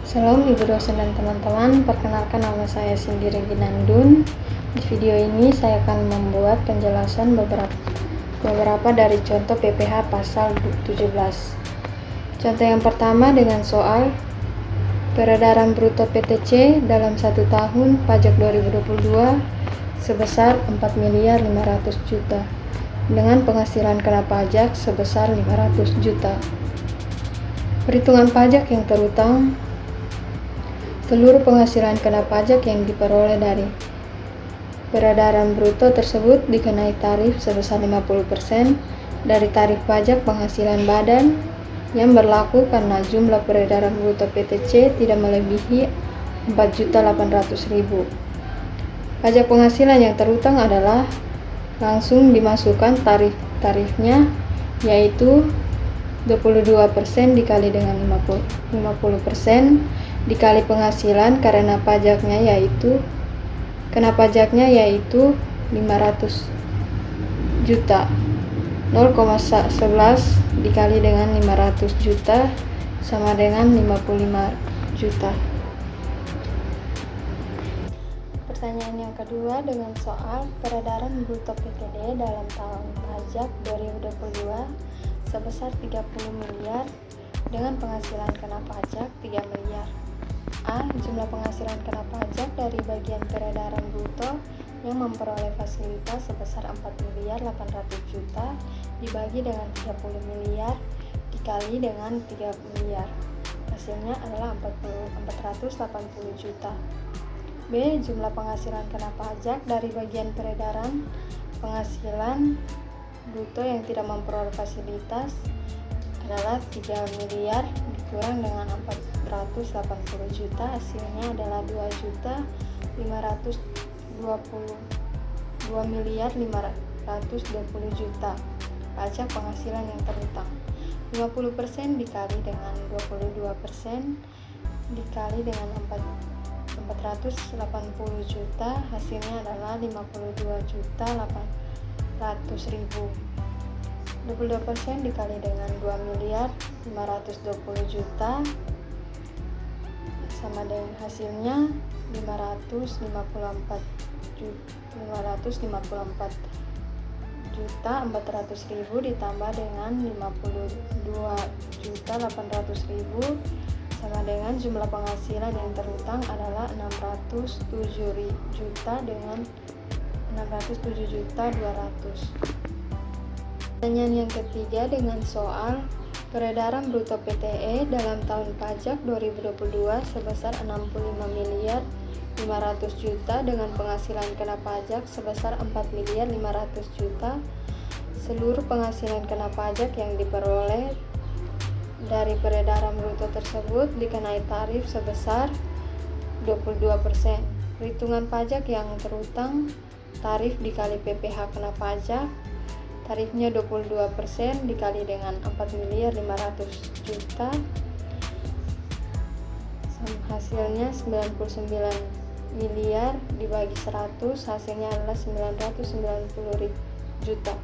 Shalom Ibu dosen dan teman-teman, perkenalkan nama saya Cindy Regina Ndun. Di video ini saya akan membuat penjelasan beberapa dari contoh PPh pasal 17. Contoh yang pertama dengan soal peredaran bruto PTC dalam 1 tahun pajak 2022 sebesar 4.500 juta dengan penghasilan kena pajak sebesar 500 juta. Perhitungan pajak yang terutang. Seluruh penghasilan kena pajak yang diperoleh dari peredaran bruto tersebut dikenai tarif sebesar 50% dari tarif pajak penghasilan badan yang berlaku karena jumlah peredaran bruto PTC tidak melebihi 4.800.000. Pajak penghasilan yang terutang adalah langsung dimasukkan tarifnya, yaitu 22% dikali dengan 50% dikali penghasilan karena pajaknya yaitu 500 juta. 0,11 dikali dengan 500 juta sama dengan 55 juta. Pertanyaan yang kedua dengan soal peredaran bruto PTD dalam tahun pajak 2022 sebesar 30 miliar dengan penghasilan kena pajak 3 miliar. A. Jumlah penghasilan kena pajak dari bagian peredaran bruto yang memperoleh fasilitas sebesar 4.800 juta dibagi dengan 30 miliar dikali dengan 3 miliar. Hasilnya adalah 480 juta. B. Jumlah penghasilan kena pajak dari bagian peredaran penghasilan bruto yang tidak memperoleh fasilitas adalah 3 miliar dikurang dengan 480 juta, hasilnya adalah 2.520 juta. Pajak penghasilan yang terutang 50% dikali dengan 22% dikali dengan 480 juta, hasilnya adalah 52.800.000. 22% dikali dengan 2.520 juta sama dengan hasilnya 554 juta 400.000 ditambah dengan 52.800.000 sama dengan jumlah penghasilan yang terutang adalah 607 juta dengan 607.200. Pertanyaan yang ketiga dengan soal peredaran bruto PTE dalam tahun pajak 2022 sebesar 65.500 juta dengan penghasilan kena pajak sebesar 4.500 juta. Seluruh penghasilan kena pajak yang diperoleh dari peredaran bruto tersebut dikenai tarif sebesar 22%. Perhitungan pajak yang terutang, tarif dikali PPh kena pajak, tarifnya 22% dikali dengan 4.500 juta, hasilnya 99 miliar dibagi 100, hasilnya adalah 990 juta.